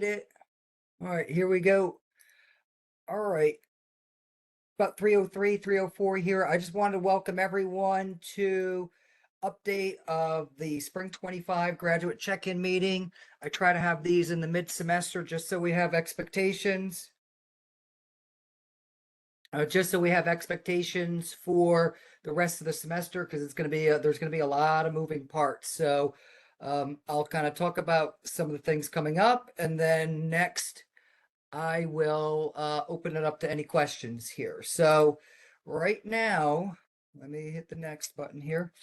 it. All right, here we go. All right, about 303, 304 here. I just wanted to welcome everyone to update of the Spring 25 graduate check-in meeting. I try to have these in the mid-semester just so we have expectations. Just so we have expectations for the rest of the semester, because it's going to be there's going to be a lot of moving parts. So I'll kind of talk about some of the things coming up, and then next I will open it up to any questions here. So right now, let me hit the next button here.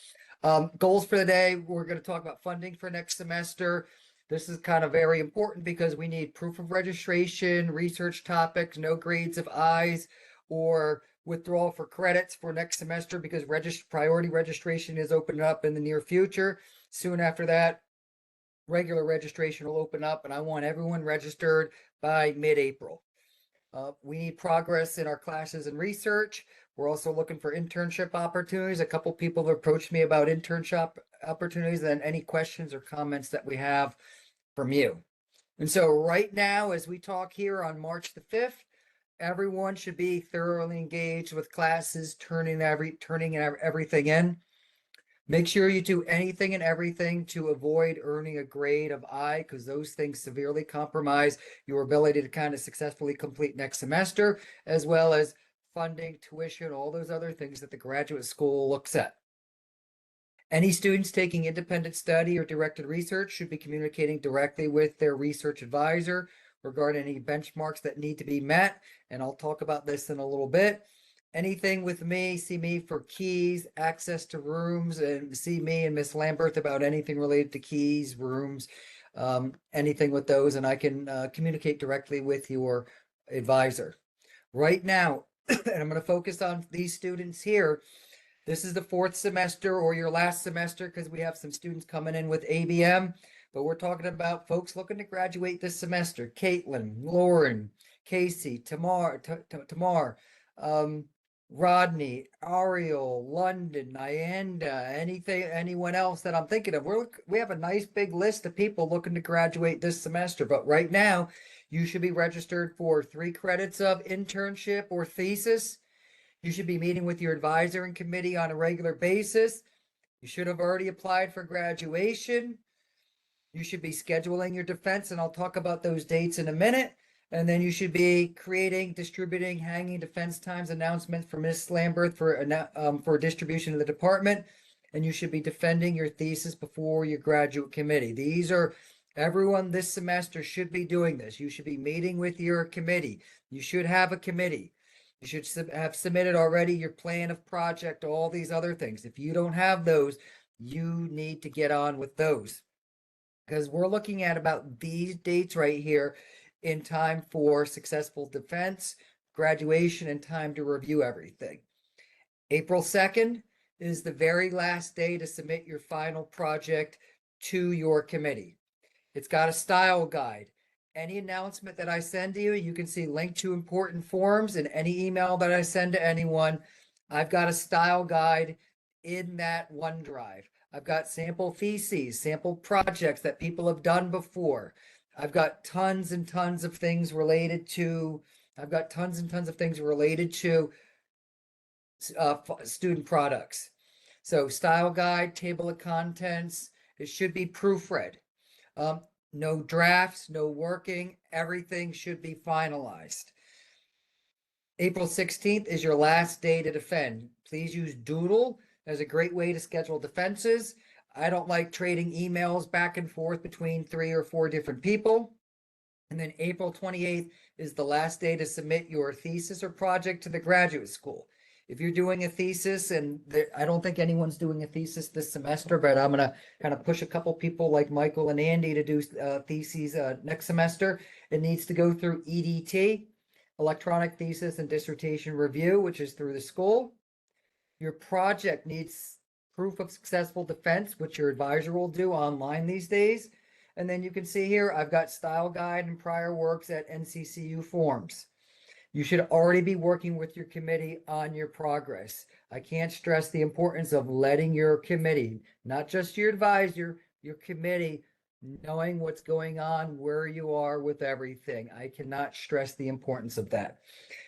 Goals for the day. We're going to talk about funding for next semester. This is kind of very important because we need proof of registration, research topics, no grades of I's, or withdrawal for credits for next semester because priority registration is opening up in the near future. Soon after that, regular registration will open up, and I want everyone registered by mid-April. We need progress in our classes and research. We're also looking for internship opportunities. A couple people have approached me about internship opportunities, and any questions or comments that we have from you. And so right now, as we talk here on March the 5th, everyone should be thoroughly engaged with classes, turning everything in. Make sure you do anything and everything to avoid earning a grade of I, because those things severely compromise your ability to kind of successfully complete next semester, as well as funding, tuition, all those other things that the graduate school looks at. Any students taking independent study or directed research should be communicating directly with their research advisor regarding any benchmarks that need to be met. And I'll talk about this in a little bit. Anything with me, see me for keys, access to rooms, and see me and Miss Lambert about anything related to keys, rooms, anything with those, and I can communicate directly with your advisor. Right now, and I'm going to focus on these students here. This is the fourth semester or your last semester because we have some students coming in with ABM, but we're talking about folks looking to graduate this semester. Caitlin, Lauren, Casey, Tamar, Rodney, Ariel, London, Nyanda, anyone else that I'm thinking of. We have a nice big list of people looking to graduate this semester, but right now you should be registered for 3 credits of internship or thesis. You should be meeting with your advisor and committee on a regular basis. You should have already applied for graduation. You should be scheduling your defense, and I'll talk about those dates in a minute. And then you should be creating, distributing, hanging defense times announcements for Ms. Lambert for distribution to the department. And you should be defending your thesis before your graduate committee. These are everyone this semester should be doing this. You should be meeting with your committee. You should have a committee. You should have submitted already your plan of project, all these other things. If you don't have those, you need to get on with those, because we're looking at about these dates right here in time for successful defense, graduation, and time to review everything. April 2nd is the very last day to submit your final project to your committee. It's got a style guide. Any announcement that I send to you, you can see linked to important forms in any email that I send to anyone. I've got a style guide in that OneDrive. I've got sample theses, sample projects that people have done before. I've got tons and tons of things related to, student products. So style guide, table of contents, it should be proofread. No drafts, no working, everything should be finalized. April 16th is your last day to defend. Please use Doodle as a great way to schedule defenses. I don't like trading emails back and forth between 3 or 4 different people. And then April 28th is the last day to submit your thesis or project to the graduate school. If you're doing a thesis, and I don't think anyone's doing a thesis this semester, but I'm going to kind of push a couple people like Michael and Andy to do theses next semester. It needs to go through EDT, Electronic Thesis and Dissertation Review, which is through the school. Your project needs proof of successful defense, which your advisor will do online these days. And then you can see here, I've got style guide and prior works at NCCU forms. You should already be working with your committee on your progress. I can't stress the importance of letting your committee, not just your advisor, your committee, knowing what's going on, where you are with everything. I cannot stress the importance of that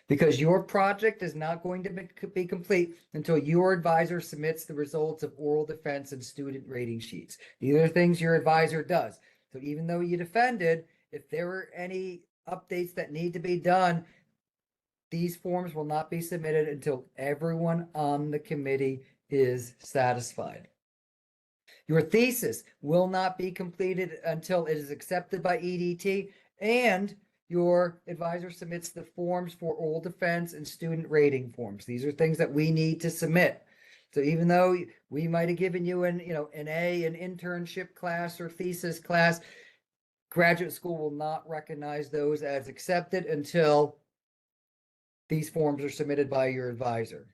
because your project is not going to be complete until your advisor submits the results of oral defense and student rating sheets. These are things your advisor does. So even though you defended, if there were any updates that need to be done, these forms will not be submitted until everyone on the committee is satisfied. Your thesis will not be completed until it is accepted by EDT and your advisor submits the forms for oral defense and student rating forms. These are things that we need to submit. So even though we might have given you an internship class or thesis class, graduate school will not recognize those as accepted until these forms are submitted by your advisor.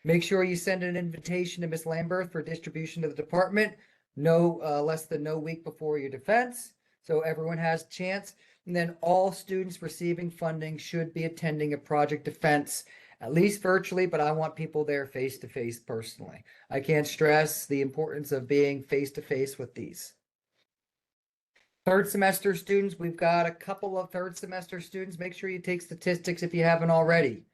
Make sure you send an invitation to Ms. Lambert for distribution to the department no less than no week before your defense, so everyone has a chance. And then all students receiving funding should be attending a project defense, at least virtually, but I want people there face to face personally. I can't stress the importance of being face to face with these. Third semester students, we've got a couple of third semester students. Make sure you take statistics if you haven't already.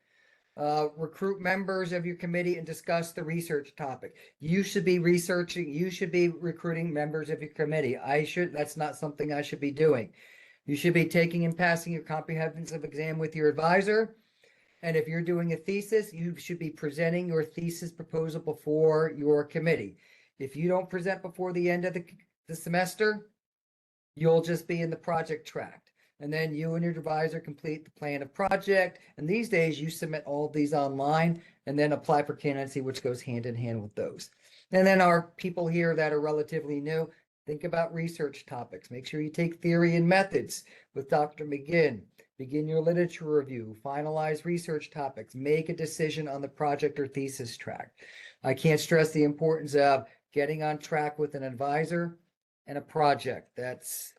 Recruit members of your committee and discuss the research topic. You should be researching, you should be recruiting members of your committee. That's not something I should be doing. You should be taking and passing your comprehensive exam with your advisor. And if you're doing a thesis, you should be presenting your thesis proposal before your committee. If you don't present before the end of the semester, you'll just be in the project track. And then you and your advisor complete the plan of project. And these days you submit all of these online and then apply for candidacy, which goes hand in hand with those. And then our people here that are relatively new, think about research topics. Make sure you take theory and methods with Dr. McGinn. Begin your literature review, finalize research topics, make a decision on the project or thesis track. I can't stress the importance of getting on track with an advisor and a project.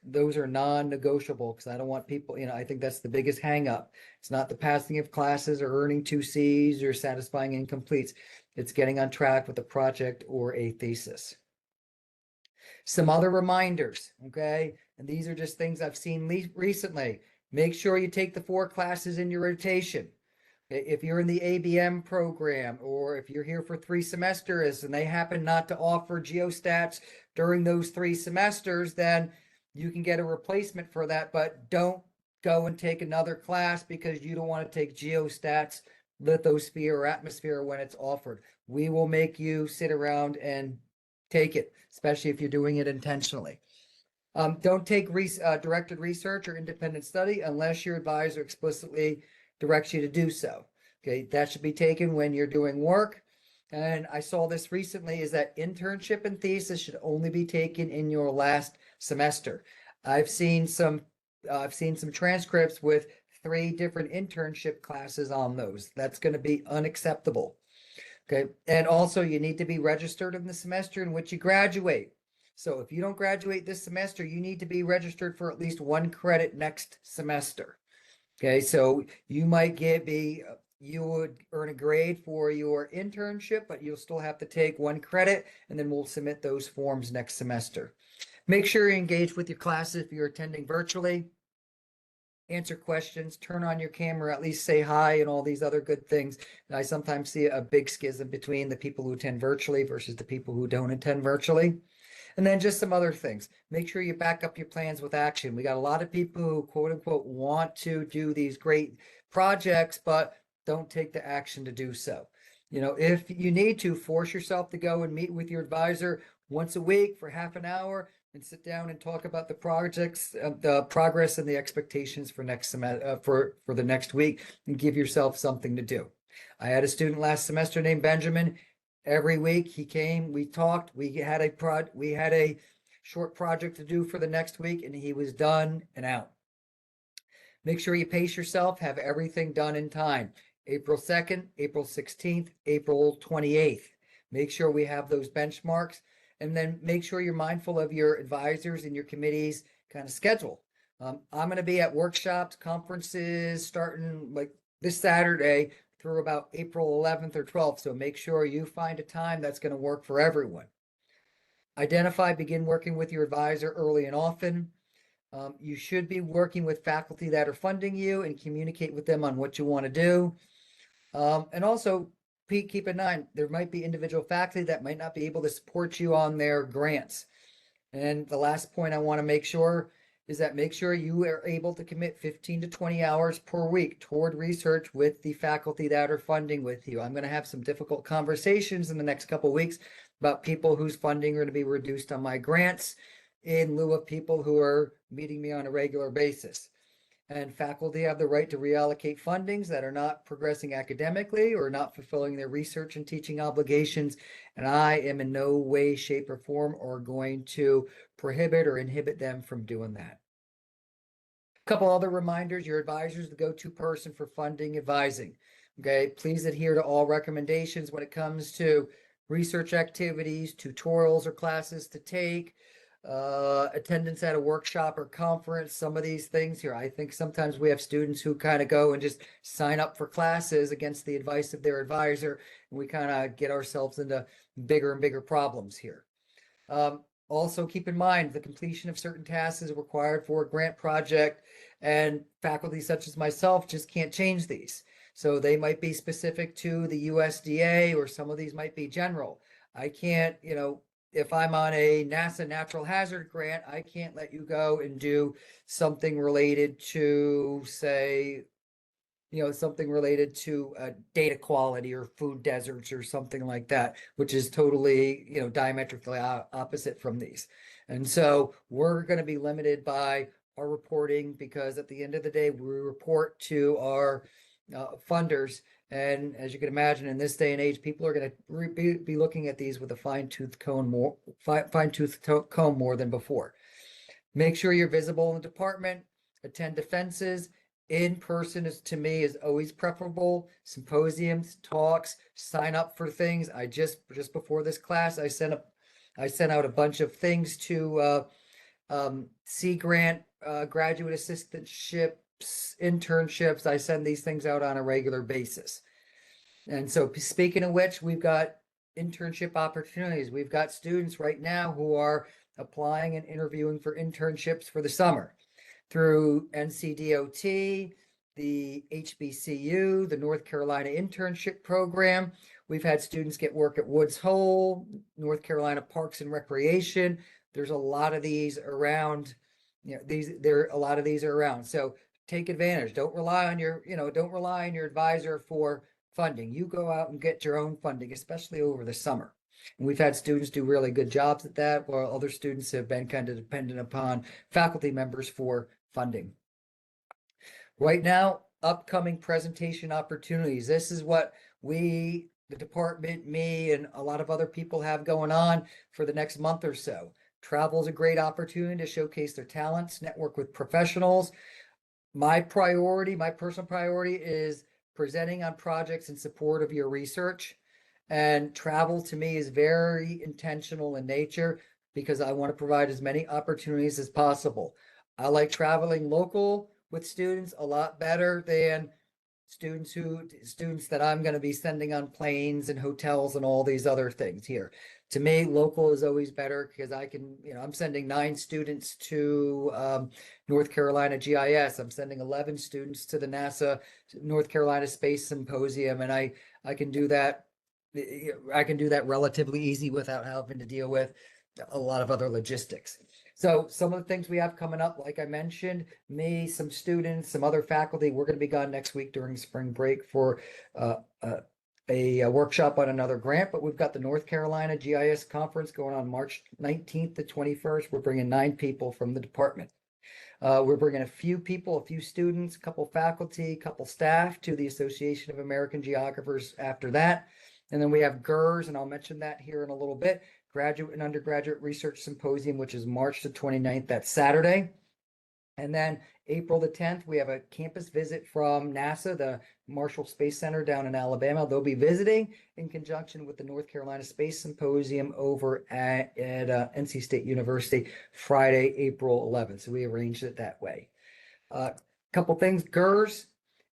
Those are non-negotiable because I don't want people, I think that's the biggest hang up. It's not the passing of classes or earning 2 C's or satisfying incompletes. It's getting on track with a project or a thesis. Some other reminders, okay? And these are just things I've seen recently. Make sure you take the 4 classes in your rotation. If you're in the ABM program, or if you're here for 3 semesters and they happen not to offer geostats during those 3 semesters, then you can get a replacement for that, but don't go and take another class because you don't want to take geostats, lithosphere, or atmosphere when it's offered. We will make you sit around and take it, especially if you're doing it intentionally. Don't take directed research or independent study unless your advisor explicitly directs you to do so. Okay, that should be taken when you're doing work. And I saw this recently is that internship and thesis should only be taken in your last semester. I've seen some transcripts with 3 different internship classes on those. That's going to be unacceptable. Okay, and also you need to be registered in the semester in which you graduate. So if you don't graduate this semester, you need to be registered for at least 1 credit next semester. Okay, so you might you would earn a grade for your internship, but you'll still have to take 1 credit, and then we'll submit those forms next semester. Make sure you engage with your classes if you're attending virtually. Answer questions, turn on your camera, at least say hi and all these other good things. And I sometimes see a big schism between the people who attend virtually versus the people who don't attend virtually. And then just some other things. Make sure you back up your plans with action. We got a lot of people who quote unquote want to do these great projects, but don't take the action to do so. If you need to, force yourself to go and meet with your advisor once a week for half an hour and sit down and talk about the projects, the progress and the expectations for next semester, for the next week, and give yourself something to do. I had a student last semester named Benjamin. Every week he came, we talked, we had a short project to do for the next week, and he was done and out. Make sure you pace yourself, have everything done in time. April 2nd, April 16th, April 28th. Make sure we have those benchmarks, and then make sure you're mindful of your advisors and your committee's kind of schedule. I'm going to be at workshops, conferences starting like this Saturday through about April 11th or 12th. So make sure you find a time that's going to work for everyone. Identify, begin working with your advisor early and often. You should be working with faculty that are funding you and communicate with them on what you want to do. And also, Pete, keep in mind, there might be individual faculty that might not be able to support you on their grants. And the last point I want to make sure is that make sure you are able to commit 15 to 20 hours per week toward research with the faculty that are funding with you. I'm going to have some difficult conversations in the next couple of weeks about people whose funding are going to be reduced on my grants in lieu of people who are meeting me on a regular basis. And faculty have the right to reallocate fundings that are not progressing academically or not fulfilling their research and teaching obligations. And I am in no way, shape, or form or going to prohibit or inhibit them from doing that. A couple other reminders: your advisor is the go-to person for funding advising. Okay, please adhere to all recommendations when it comes to research activities, tutorials or classes to take, attendance at a workshop or conference. Some of these things here, I think sometimes we have students who kind of go and just sign up for classes against the advice of their advisor, and we kind of get ourselves into bigger and bigger problems here. Also keep in mind the completion of certain tasks is required for a grant project, and faculty such as myself just can't change these. So they might be specific to the USDA, or some of these might be general. I can't, if I'm on a NASA natural hazard grant, I can't let you go and do something related to, say, something related to data quality or food deserts or something like that, which is totally, diametrically opposite from these. And so we're going to be limited by our reporting, because at the end of the day, we report to our funders. And as you can imagine, in this day and age, people are going to be looking at these with a fine-tooth comb more than before. Make sure you're visible in the department, attend defenses. In person is, to me, is always preferable. Symposiums, talks, sign up for things. I just before this class, I sent out a bunch of things to Sea Grant, graduate assistantships, internships. I send these things out on a regular basis. And so, speaking of which, we've got internship opportunities. We've got students right now who are applying and interviewing for internships for the summer through NCDOT, the HBCU, the North Carolina Internship Program. We've had students get work at Woods Hole, North Carolina Parks and Recreation. There's a lot of these around. A lot of these are around. So take advantage. Don't rely on your advisor for funding. You go out and get your own funding, especially over the summer. And we've had students do really good jobs at that, while other students have been kind of dependent upon faculty members for funding. Right now, upcoming presentation opportunities. This is what we, the department, me, and a lot of other people have going on for the next month or so. Travel is a great opportunity to showcase their talents, network with professionals. My personal priority is presenting on projects in support of your research. And travel to me is very intentional in nature, because I want to provide as many opportunities as possible. I like traveling local with students a lot better than students that I'm going to be sending on planes and hotels and all these other things here. To me, local is always better, because I can, I'm sending 9 students to North Carolina GIS. I'm sending 11 students to the NASA North Carolina Space Symposium, and I can do that. I can do that relatively easy without having to deal with a lot of other logistics. So some of the things we have coming up, like I mentioned, me, some students, some other faculty, we're going to be gone next week during spring break for a workshop on another grant, but we've got the North Carolina GIS conference going on March 19th to 21st. We're bringing 9 people from the department. We're bringing a few students, a couple faculty, a couple staff to the Association of American Geographers after that. And then we have GERS, and I'll mention that here in a little bit, Graduate and Undergraduate Research Symposium, which is March the 29th, that's Saturday. And then April the 10th, we have a campus visit from NASA, the Marshall Space Center down in Alabama. They'll be visiting in conjunction with the North Carolina Space Symposium over at NC State University, Friday, April 11th. So we arranged it that way. Couple things. GERS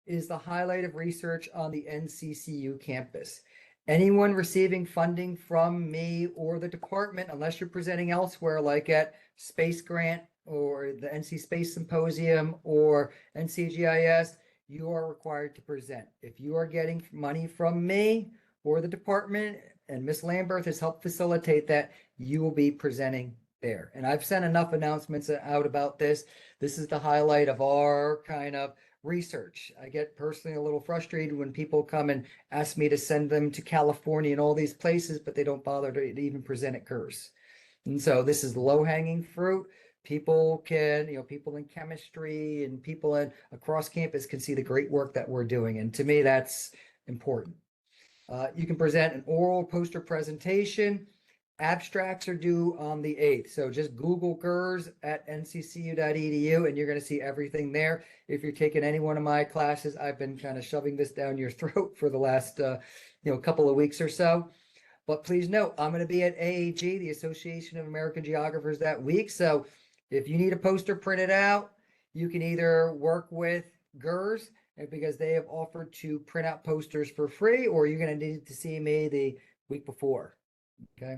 is the highlight of research on the NCCU campus. Anyone receiving funding from me or the department, unless you're presenting elsewhere, like at Space Grant or the NC Space Symposium or NCGIS, you are required to present. If you are getting money from me or the department, and Miss Lambert has helped facilitate that, you will be presenting there. And I've sent enough announcements out about this. This is the highlight of our kind of research. I get personally a little frustrated when people come and ask me to send them to California and all these places, but they don't bother to even present at KERS. And so this is low hanging fruit. People can, people in chemistry and people across campus can see the great work that we're doing. And to me, that's important. You can present an oral poster presentation. Abstracts are due on the 8th. So just Google GERS at nccu.edu and you're going to see everything there. If you're taking any one of my classes, I've been kind of shoving this down your throat for the last, couple of weeks or so. But please note, I'm going to be at AAG, the Association of American Geographers, that week. So if you need a poster printed out, you can either work with GERS because they have offered to print out posters for free, or you're going to need to see me the week before. Okay.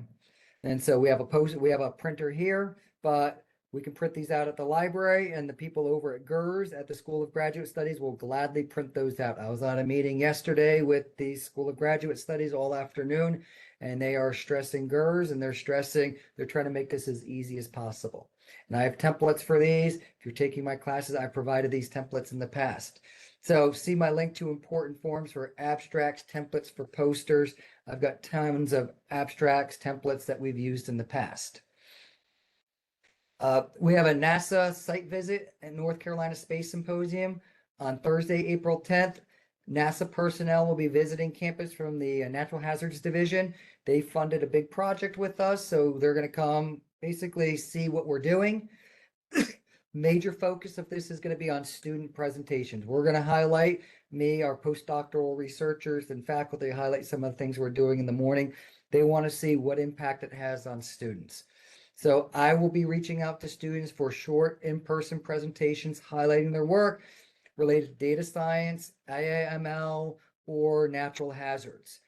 And so we have a printer here, but we can print these out at the library, and the people over at GERS at the School of Graduate Studies will gladly print those out. I was on a meeting yesterday with the School of Graduate Studies all afternoon, and they are stressing GERS, and they're trying to make this as easy as possible. And I have templates for these. If you're taking my classes, I've provided these templates in the past. So see my link to important forms for abstracts, templates for posters. I've got tons of abstracts, templates that we've used in the past. We have a NASA site visit at North Carolina Space Symposium on Thursday, April 10th. NASA personnel will be visiting campus from the Natural Hazards Division. They funded a big project with us, so they're going to come basically see what we're doing. Major focus of this is going to be on student presentations. We're going to highlight our postdoctoral researchers and faculty highlight some of the things we're doing in the morning. They want to see what impact it has on students. So I will be reaching out to students for short in-person presentations highlighting their work related to data science, AI/ML, or natural hazards.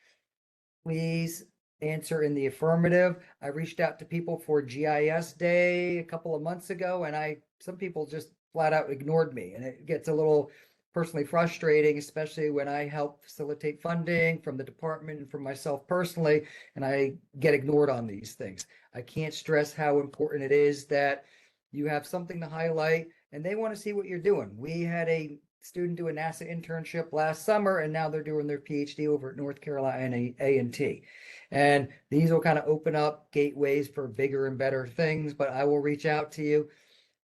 Please answer in the affirmative. I reached out to people for GIS Day a couple of months ago, and some people just flat out ignored me, and it gets a little personally frustrating, especially when I help facilitate funding from the department and from myself personally, and I get ignored on these things. I can't stress how important it is that you have something to highlight, and they want to see what you're doing. We had a student do a NASA internship last summer, and now they're doing their PhD over at North Carolina A&T. And these will kind of open up gateways for bigger and better things, but I will reach out to you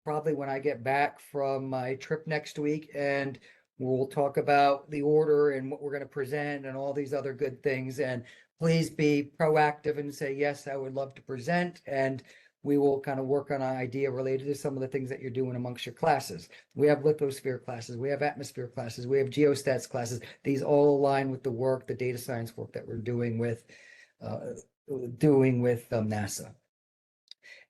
probably when I get back from my trip next week, and we'll talk about the order and what we're going to present and all these other good things. And please be proactive and say, yes, I would love to present. And we will kind of work on an idea related to some of the things that you're doing amongst your classes. We have lithosphere classes, we have atmosphere classes, we have geostats classes. These all align with the work, the data science work that we're doing with NASA.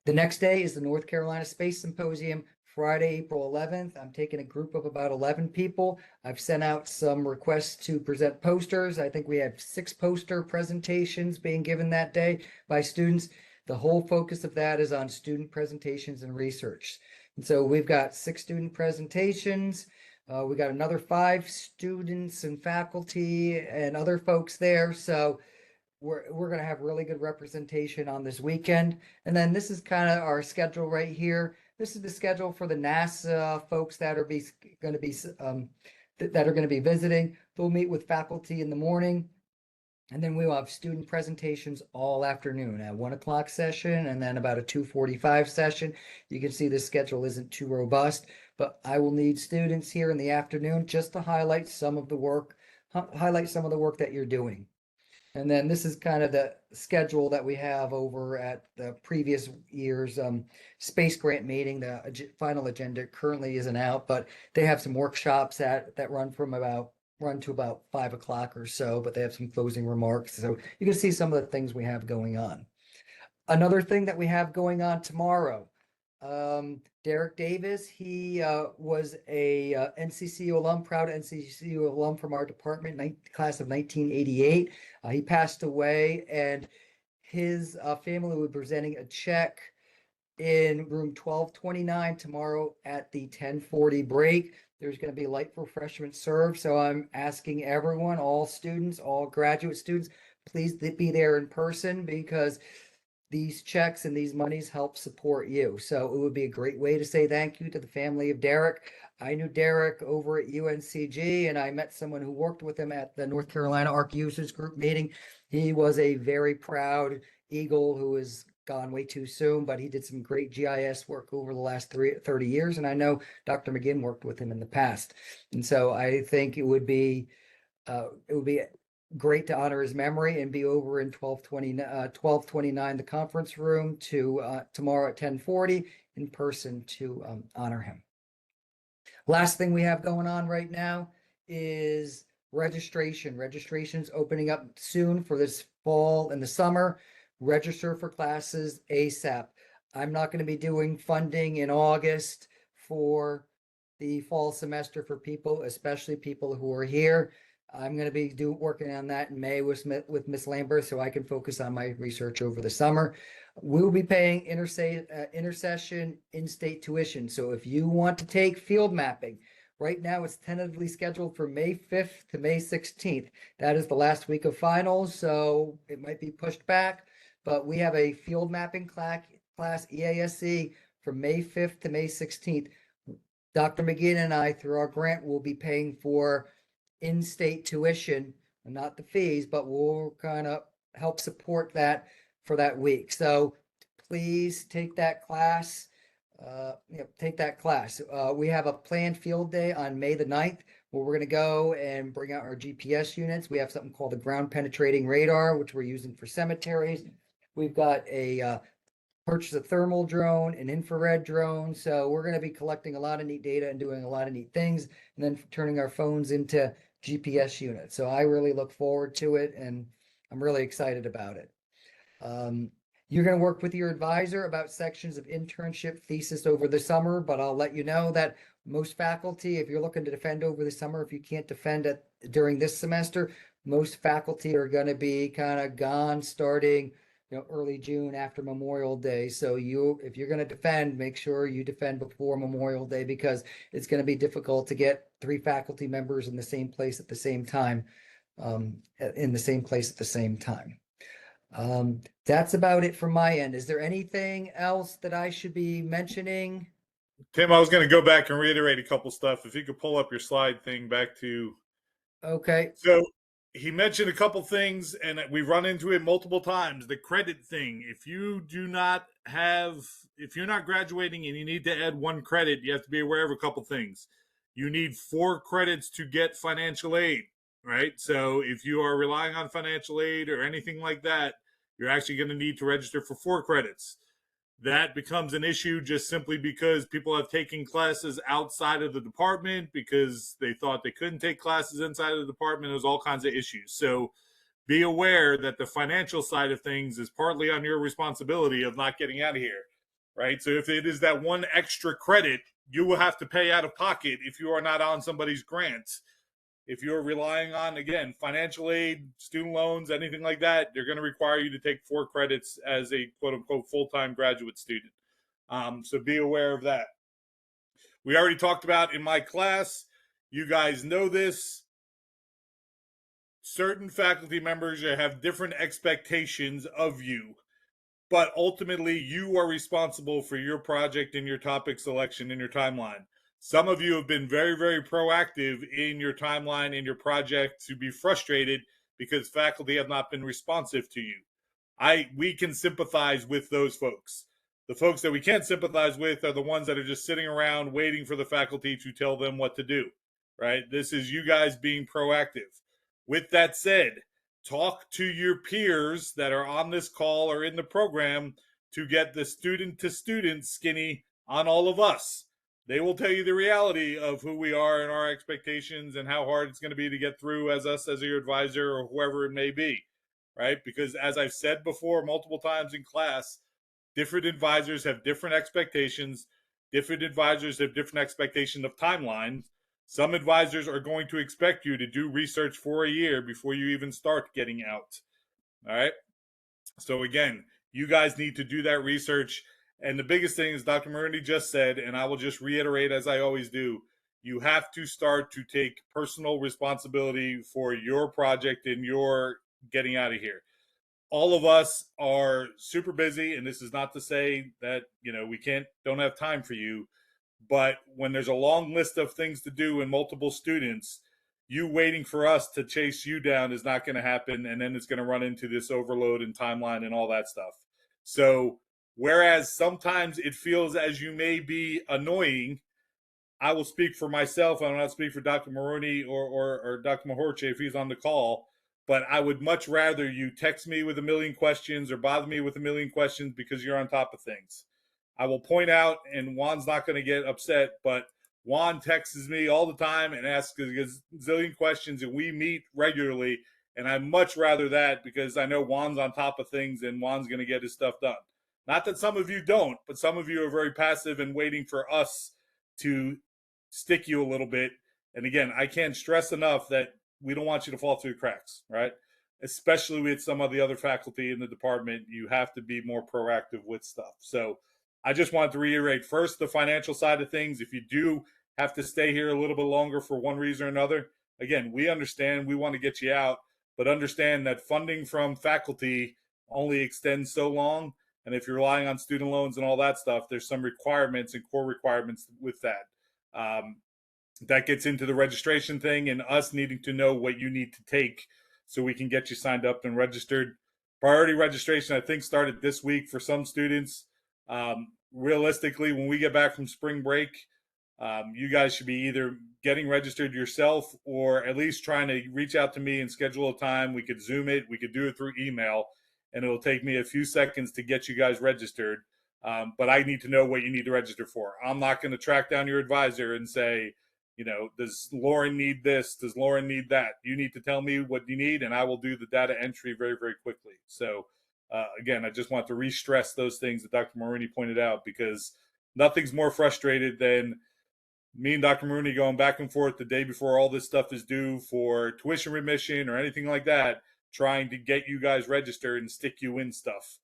The next day is the North Carolina Space Symposium, Friday, April 11th. I'm taking a group of about 11 people. I've sent out some requests to present posters. I think we have 6 poster presentations being given that day by students. The whole focus of that is on student presentations and research. And so we've got 6 student presentations. We got another 5 students and faculty and other folks there. So we're going to have really good representation on this weekend. And then this is kind of our schedule right here. This is the schedule for the NASA folks that are going to be visiting. They'll meet with faculty in the morning, and then we will have student presentations all afternoon at 1 o'clock session, and then about a 2:45 session. You can see the schedule isn't too robust, but I will need students here in the afternoon just to highlight some of the work that you're doing. And then this is kind of the schedule that we have over at the previous year's space grant meeting. The final agenda currently isn't out, but they have some workshops that run to about 5 o'clock or so, but they have some closing remarks. So you can see some of the things we have going on. Another thing that we have going on tomorrow, Derek Davis, he was a NCCU alum, proud NCCU alum from our department, class of 1988. He passed away, and his family will be presenting a check in room 1229 tomorrow at the 10:40 break. There's going to be light refreshments served. So I'm asking everyone, all students, all graduate students, please be there in person because these checks and these monies help support you. So it would be a great way to say thank you to the family of Derek. I knew Derek over at UNCG, and I met someone who worked with him at the North Carolina ARC Users Group meeting. He was a very proud Eagle who is gone way too soon, but he did some great GIS work over the last 30 years. And I know Dr. McGinn worked with him in the past. And so I think it would be great to honor his memory and be over in 1229, the conference room to tomorrow at 10:40 in person to honor him. Last thing we have going on right now is registration. Registration's opening up soon for this fall and the summer. Register for classes ASAP. I'm not going to be doing funding in August for the fall semester for people, especially people who are here. I'm going to be working on that in May with Miss Lambert, so I can focus on my research over the summer. We'll be paying intersession in-state tuition. So if you want to take field mapping, right now it's tentatively scheduled for May 5th to May 16th. That is the last week of finals, so it might be pushed back. But we have a field mapping class EASC from May 5th to May 16th. Dr. McGinn and I, through our grant, will be paying for in-state tuition, not the fees, but we'll kind of help support that for that week. So please take that class. Take that class. We have a planned field day on May the 9th where we're going to go and bring out our GPS units. We have something called the ground penetrating radar, which we're using for cemeteries. We've got a purchase a thermal drone, an infrared drone. So we're going to be collecting a lot of neat data and doing a lot of neat things, and then turning our phones into GPS units. So I really look forward to it, and I'm really excited about it. You're going to work with your advisor about sections of internship thesis over the summer, but I'll let you know that most faculty, if you're looking to defend over the summer, if you can't defend it during this semester, most faculty are going to be kind of gone starting early June after Memorial Day. So if you're going to defend, make sure you defend before Memorial Day because it's going to be difficult to get 3 faculty members in the same place at the same time, That's about it from my end. Is there anything else that I should be mentioning? Tim, I was going to go back and reiterate a couple stuff. If you could pull up your slide thing back to. Okay. So he mentioned a couple things, and we've run into it multiple times. The credit thing. If you're not graduating and you need to add 1 credit, you have to be aware of a couple things. You need 4 credits to get financial aid, right? So if you are relying on financial aid or anything like that, you're actually going to need to register for 4 credits. That becomes an issue just simply because people have taken classes outside of the department because they thought they couldn't take classes inside of the department. There's all kinds of issues. So be aware that the financial side of things is partly on your responsibility of not getting out of here, right? So if it is that 1 extra credit, you will have to pay out of pocket if you are not on somebody's grant. If you're relying on, again, financial aid, student loans, anything like that, they're going to require you to take 4 credits as a quote-unquote full-time graduate student. So be aware of that. We already talked about in my class, you guys know this, certain faculty members have different expectations of you, but ultimately you are responsible for your project and your topic selection and your timeline. Some of you have been very, very proactive in your timeline and your project to be frustrated because faculty have not been responsive to you. We can sympathize with those folks. The folks that we can't sympathize with are the ones that are just sitting around waiting for the faculty to tell them what to do, right? This is you guys being proactive. With that said, talk to your peers that are on this call or in the program to get the student-to-student skinny on all of us. They will tell you the reality of who we are and our expectations and how hard it's going to be to get through as us as your advisor or whoever it may be, right? Because as I've said before multiple times in class, different advisors have different expectations. Different advisors have different expectation of timelines. Some advisors are going to expect you to do research for a year before you even start getting out. All right. So again, you guys need to do that research. And the biggest thing is Dr. Maroney just said, and I will just reiterate as I always do, you have to start to take personal responsibility for your project and your getting out of here. All of us are super busy, and this is not to say that, we don't have time for you, but when there's a long list of things to do and multiple students, you waiting for us to chase you down is not going to happen, and then it's going to run into this overload and timeline and all that stuff. So whereas sometimes it feels as you may be annoying, I will speak for myself. I will not speak for Dr. Maroney or Dr. Mahorche if he's on the call, but I would much rather you text me with a million questions or bother me with a million questions because you're on top of things. I will point out, and Juan's not going to get upset, but Juan texts me all the time and asks a zillion questions, and we meet regularly. And I much rather that because I know Juan's on top of things and Juan's going to get his stuff done. Not that some of you don't, but some of you are very passive and waiting for us to stick you a little bit. And again, I can't stress enough that we don't want you to fall through the cracks, right? Especially with some of the other faculty in the department, you have to be more proactive with stuff. So I just wanted to reiterate first the financial side of things. If you do have to stay here a little bit longer for one reason or another, again, we understand, we want to get you out, but understand that funding from faculty only extends so long. And if you're relying on student loans and all that stuff, there's some requirements and core requirements with that. That gets into the registration thing and us needing to know what you need to take so we can get you signed up and registered. Priority registration, I think, started this week for some students. Realistically, when we get back from spring break, you guys should be either getting registered yourself or at least trying to reach out to me and schedule a time. We could Zoom it. We could do it through email, and it'll take me a few seconds to get you guys registered. But I need to know what you need to register for. I'm not going to track down your advisor and say, does Lauren need this? Does Lauren need that? You need to tell me what you need, and I will do the data entry very, very quickly. So again, I just want to re-stress those things that Dr. Maroney pointed out, because nothing's more frustrated than me and Dr. Maroney going back and forth the day before all this stuff is due for tuition remission or anything like that, trying to get you guys registered and stick you in stuff.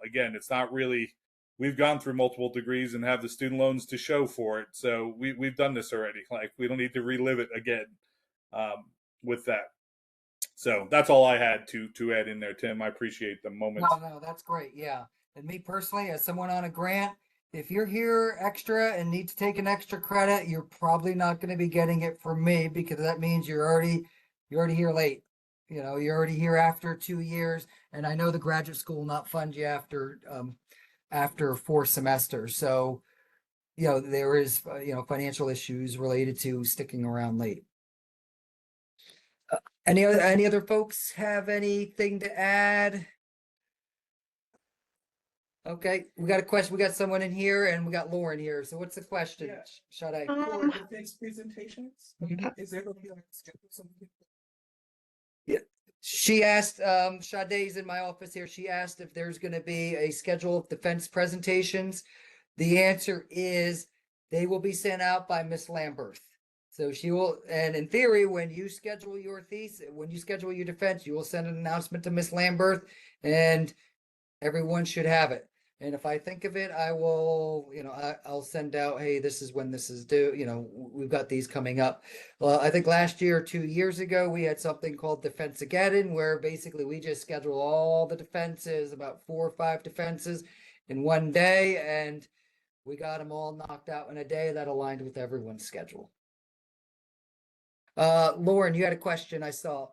Again, it's not really, we've gone through multiple degrees and have the student loans to show for it. So we've done this already. Like, we don't need to relive it again with that. So that's all I had to add in there, Tim. I appreciate the moment. No, that's great. Yeah. And me personally, as someone on a grant, if you're here extra and need to take an extra credit, you're probably not going to be getting it from me, because that means you're already here late. You're already here after 2 years, and I know the graduate school will not fund you after 4 semesters. So, there is financial issues related to sticking around late. Any other folks have anything to add? Okay, we got a question. We got someone in here, and we got Lauren here. So what's the question? Yeah. Sade? For defense presentations, is there going to be like a schedule something? She asked, Sade's in my office here. She asked if there's going to be a schedule of defense presentations. The answer is they will be sent out by Miss Lamberth. So she will, and in theory, when you schedule your thesis, when you schedule your defense, you will send an announcement to Miss Lamberth, and everyone should have it. And if I think of it, I will, I'll send out, hey, this is when this is due. We've got these coming up. Well, I think last year, 2 years ago, we had something called Defense-A-Geddon, where basically we just schedule all the defenses, about 4 or 5 defenses in one day, and we got them all knocked out in a day that aligned with everyone's schedule. Lauren, you had a question I saw.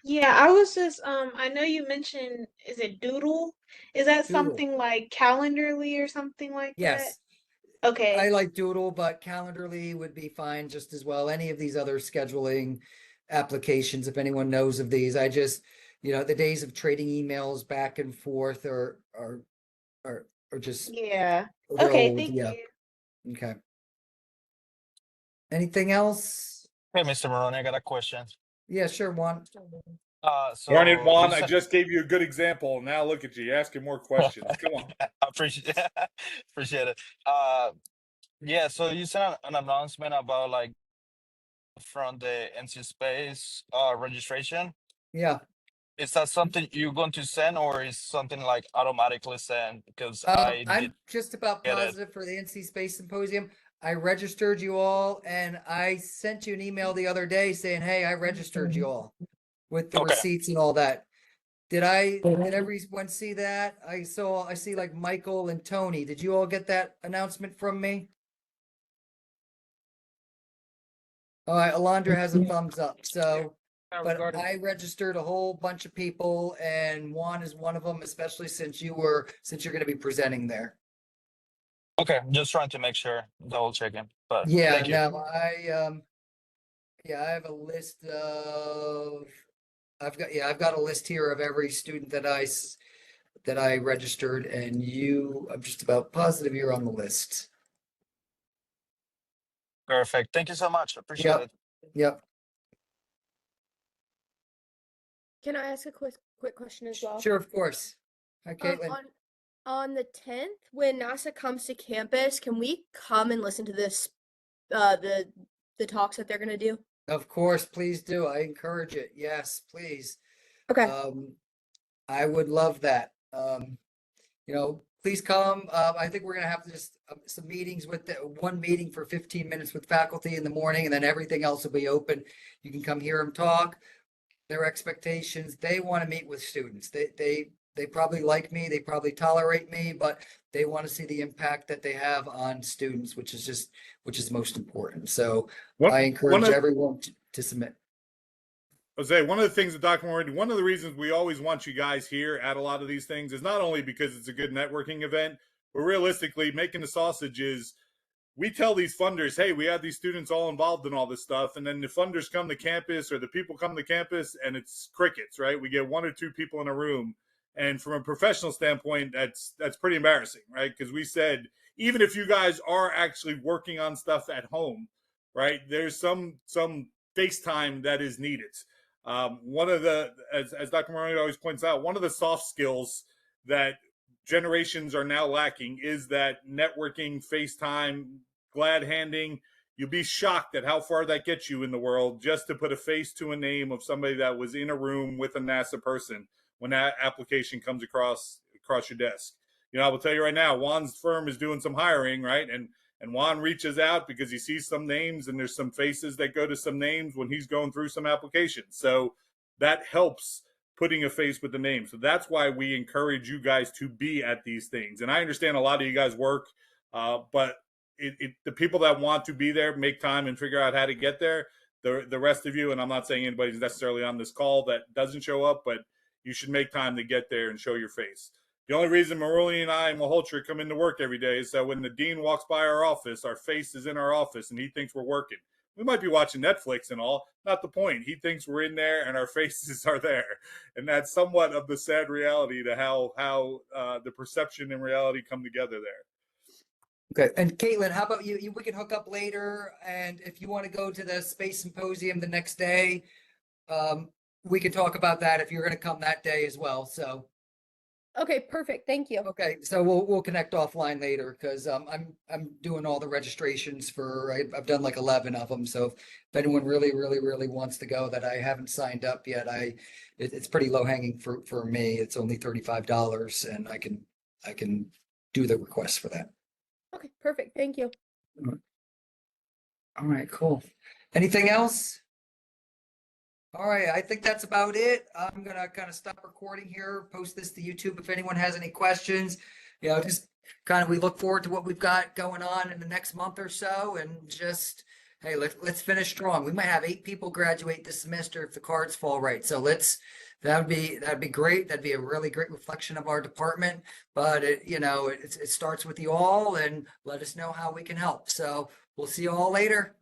Yeah, I was just I know you mentioned, is it Doodle? Is that Doodle. something like Calendarly or something like Yes. that? Okay. I like Doodle, but Calendarly would be fine just as well. Any of these other scheduling applications, if anyone knows of these, I just, the days of trading emails back and forth are just Yeah. they're Okay, old. thank Yeah. you. Okay. Anything else? Hey, Mr. Maroney, I got a question. Yeah, sure, Juan. Darn it, So Juan, you I sent. just gave you a good example. Now look at you asking more questions. Come on. I appreciate appreciate it. Yeah. So you sent an announcement about like from the NC Space registration. Yeah. Is that something you're going to send, or is something like automatically sent? Because I did I'm just about get it. positive for the NC Space Symposium. I registered you all, and I sent you an email the other day saying, "Hey, I registered you all with the Okay. receipts and all that." Did everyone see that? I see like Michael and Tony. Did you all get that announcement from me? All right, Alondra has a thumbs up. So, but I registered a whole bunch of people, and Juan is one of them, especially since you're going to be presenting there. Okay. Just trying to make sure, double checking. But Yeah, thank you. no, I have a list of I've got a list here of every student that that I registered, and I'm just about positive you're on the list. Perfect. Thank you so much. Appreciate Yep. it. Yep. Can I ask a quick question as well? Sure, of course. Hi, Um, Caitlin. on the 10th, when NASA comes to campus, can we come and listen to this the talks that they're gonna do? Of course, please do. I encourage it. Yes, please. Okay. I would love that. Please come. I think we're gonna have just some meetings with one meeting for 15 minutes with faculty in the morning, and then everything else will be open. You can come hear them talk. Their expectations. They want to meet with students. They probably like me. They probably tolerate me, but they want to see the impact that they have on students, which is most important. So I encourage everyone to submit. Jose, one of the things that Dr. Moretti, one of the reasons we always want you guys here at a lot of these things is not only because it's a good networking event, but realistically, making the sausage is we tell these funders, hey, we have these students all involved in all this stuff. And then the funders come to campus or the people come to campus and it's crickets, right? We get one or two people in a room. And from a professional standpoint, that's pretty embarrassing, right? Because we said, even if you guys are actually working on stuff at home, right, there's some FaceTime that is needed. One of the, as Dr. Moreno always points out, one of the soft skills that generations are now lacking is that networking, FaceTime, glad handing. You'll be shocked at how far that gets you in the world just to put a face to a name of somebody that was in a room with a NASA person when that application comes across your desk. I will tell you right now, Juan's firm is doing some hiring, right? And Juan reaches out because he sees some names and there's some faces that go to some names when he's going through some applications. So that helps putting a face with the name. So that's why we encourage you guys to be at these things. And I understand a lot of you guys work, but the people that want to be there make time and figure out how to get there. The rest of you, and I'm not saying anybody's necessarily on this call that doesn't show up, but you should make time to get there and show your face. The only reason Maruli and I and Maholtra come into work every day is so when the dean walks by our office, our face is in our office and he thinks we're working. We might be watching Netflix and all, not the point. He thinks we're in there and our faces are there. And that's somewhat of the sad reality to how the perception and reality come together there. Okay. And Caitlin, how about you? We can hook up later. And if you want to go to the Space Symposium the next day, we can talk about that if you're going to come that day as well. So. Okay, perfect. Thank you. Okay, so we'll connect offline later because I'm doing all the registrations I've done like 11 of them. So if anyone really wants to go that I haven't signed up yet, it's pretty low hanging for me. It's only $35 and I can do the request for that. Okay, perfect. Thank you. All right, cool. Anything else? All right, I think that's about it. I'm gonna kind of stop recording here, post this to YouTube if anyone has any questions. Just kind of we look forward to what we've got going on in the next month or so, and just hey, let's finish strong. We might have 8 people graduate this semester if the cards fall right. So that'd be great. That'd be a really great reflection of our department. But it starts with you all, and let us know how we can help. So we'll see you all later.